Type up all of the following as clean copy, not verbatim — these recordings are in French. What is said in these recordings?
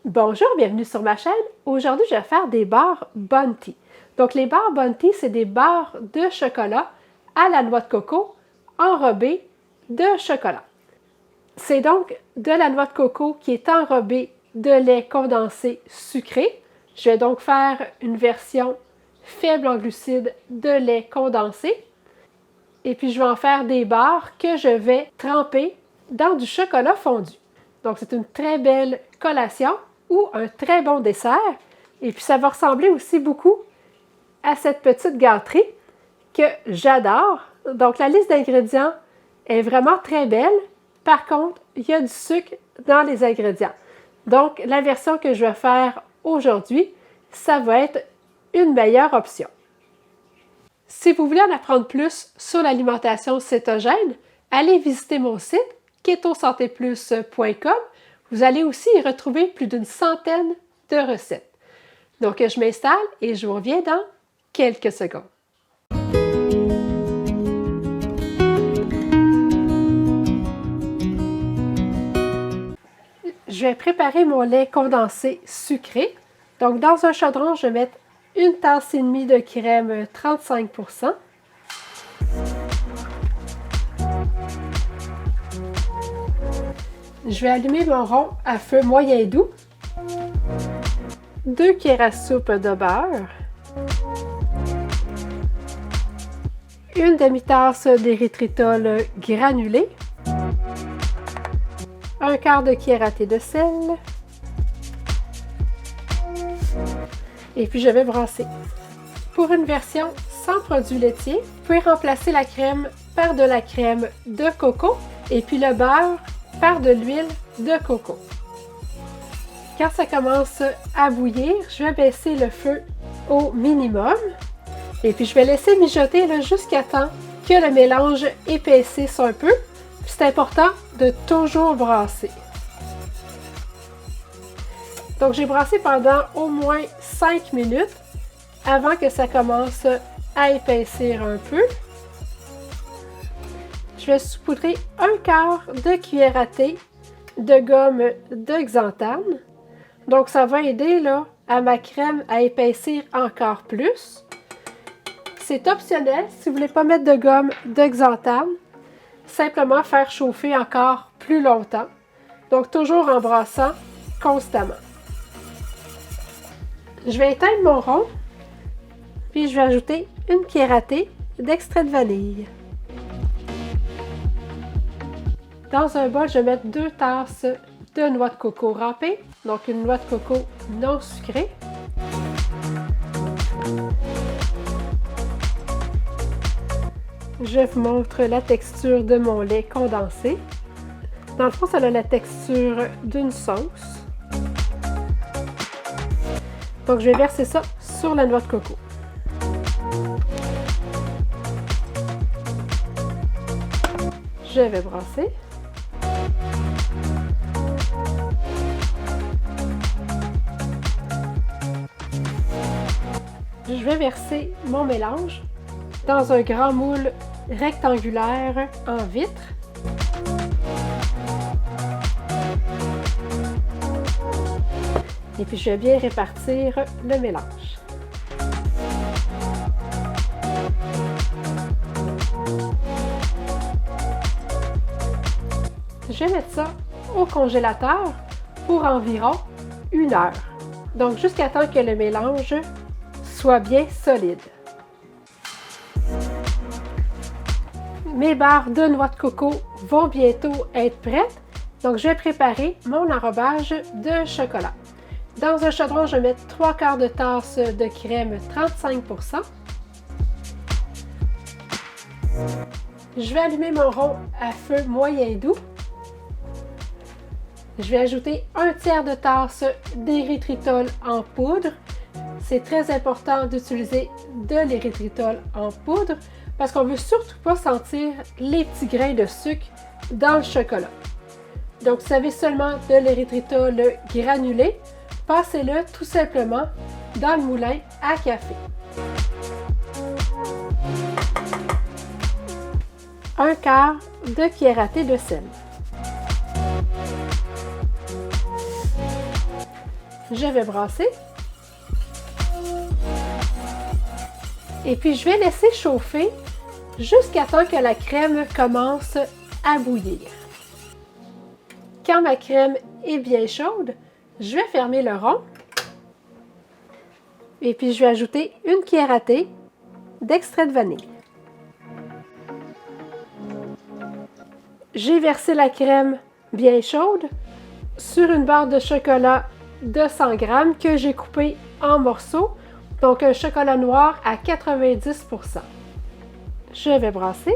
Bonjour, bienvenue sur ma chaîne. Aujourd'hui, je vais faire des barres Bounty. Donc, les barres Bounty, c'est des barres de chocolat à la noix de coco enrobées de chocolat. C'est donc de la noix de coco qui est enrobée de lait condensé sucré. Je vais donc faire une version faible en glucides de lait condensé. Et puis, je vais en faire des barres que je vais tremper dans du chocolat fondu. Donc, c'est une très belle collation ou un très bon dessert. Et puis, ça va ressembler aussi beaucoup à cette petite gâterie que j'adore. Donc, la liste d'ingrédients est vraiment très belle. Par contre, il y a du sucre dans les ingrédients. Donc, la version que je vais faire aujourd'hui, ça va être une meilleure option. Si vous voulez en apprendre plus sur l'alimentation cétogène, allez visiter mon site ketosantéplus.com. Vous allez aussi y retrouver plus d'une centaine de recettes. Donc, je m'installe et je vous reviens dans quelques secondes. Je vais préparer mon lait condensé sucré. Donc, dans un chaudron, je vais mettre une tasse et demie de crème 35%. Je vais allumer mon rond à feu moyen doux. 2 cuillères à soupe de beurre. Une demi-tasse d'érythritol granulé. Un quart de cuillère à thé de sel. Et puis je vais brasser. Pour une version sans produit laitier, vous pouvez remplacer la crème par de la crème de coco et puis le beurre par de l'huile de coco. Quand ça commence à bouillir, je vais baisser le feu au minimum et puis je vais laisser mijoter jusqu'à temps que le mélange épaississe un peu. C'est important de toujours brasser. Donc j'ai brassé pendant au moins 5 minutes avant que ça commence à épaissir un peu. Je vais saupoudrer un quart de cuillère à thé de gomme de xanthane. Donc, ça va aider à ma crème à épaissir encore plus. C'est optionnel si vous ne voulez pas mettre de gomme de xanthane. Simplement faire chauffer encore plus longtemps. Donc, toujours en brassant constamment. Je vais éteindre mon rond. Puis, je vais ajouter une cuillère à thé d'extrait de vanille. Dans un bol, je vais mettre 2 tasses de noix de coco râpée, donc une noix de coco non sucrée. Je vous montre la texture de mon lait condensé. Dans le fond, ça a la texture d'une sauce. Donc, je vais verser ça sur la noix de coco. Je vais brasser. Je vais verser mon mélange dans un grand moule rectangulaire en vitre. Et puis je vais bien répartir le mélange. Je vais mettre ça au congélateur pour environ 1 heure. Donc jusqu'à temps que le mélange soit bien solide. Mes barres de noix de coco vont bientôt être prêtes. Donc, je vais préparer mon enrobage de chocolat. Dans un chaudron, je vais mettre 3 quarts de tasse de crème 35%. Je vais allumer mon rond à feu moyen doux. Je vais ajouter 1 tiers de tasse d'érythritol en poudre. C'est très important d'utiliser de l'érythritol en poudre parce qu'on ne veut surtout pas sentir les petits grains de sucre dans le chocolat. Donc, si vous avez seulement de l'érythritol granulé, passez-le tout simplement dans le moulin à café. 1 quart de cuillère à thé de sel. Je vais brasser. Et puis, je vais laisser chauffer jusqu'à temps que la crème commence à bouillir. Quand ma crème est bien chaude, je vais fermer le rond. Et puis, je vais ajouter une cuillère à thé d'extrait de vanille. J'ai versé la crème bien chaude sur une barre de chocolat de 100 g que j'ai coupé en morceaux, donc un chocolat noir à 90 %. Je vais brasser.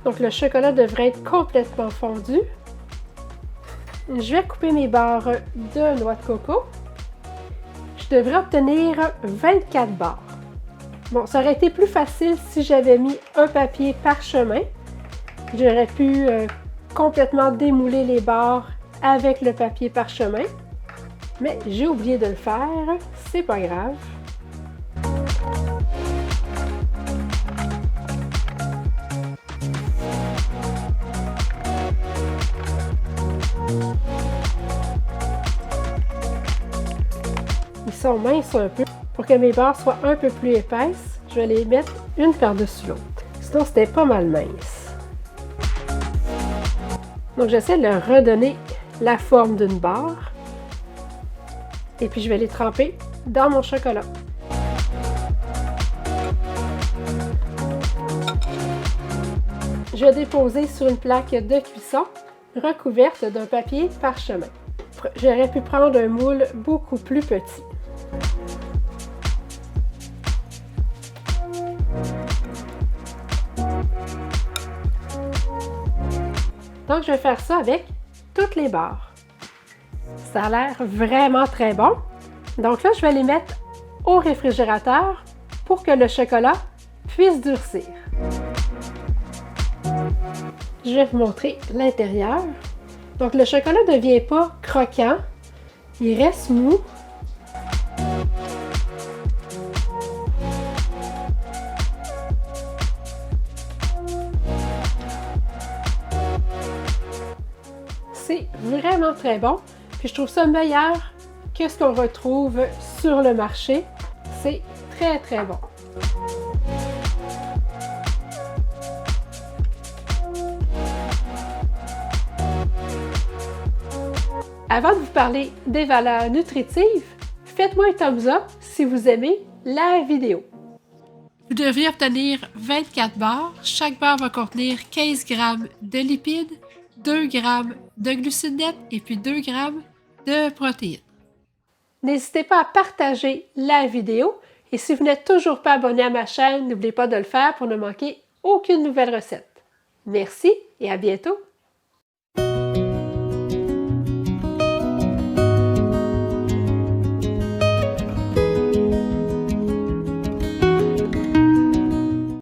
Donc le chocolat devrait être complètement fondu. Je vais couper mes barres de noix de coco. Je devrais obtenir 24 barres. Bon, ça aurait été plus facile si j'avais mis un papier parchemin. J'aurais pu complètement démouler les barres avec le papier parchemin. Mais j'ai oublié de le faire, c'est pas grave. Ils sont minces un peu. Pour que mes barres soient un peu plus épaisses, je vais les mettre une par-dessus l'autre. Sinon, c'était pas mal mince. Donc, j'essaie de leur redonner la forme d'une barre. Et puis, je vais les tremper dans mon chocolat. Je vais déposer sur une plaque de cuisson recouverte d'un papier parchemin. J'aurais pu prendre un moule beaucoup plus petit. Donc, je vais faire ça avec toutes les barres. Ça a l'air vraiment très bon. Donc là, je vais les mettre au réfrigérateur pour que le chocolat puisse durcir. Je vais vous montrer l'intérieur. Donc, le chocolat ne devient pas croquant, il reste mou. C'est vraiment très bon. Puis je trouve ça meilleur que ce qu'on retrouve sur le marché. C'est très très bon. Avant de vous parler des valeurs nutritives, faites-moi un thumbs up si vous aimez la vidéo. Vous devriez obtenir 24 barres. Chaque barre va contenir 15 g de lipides, 2 g de glucides nets et puis 2 g de protéines. N'hésitez pas à partager la vidéo et si vous n'êtes toujours pas abonné à ma chaîne, n'oubliez pas de le faire pour ne manquer aucune nouvelle recette. Merci et à bientôt!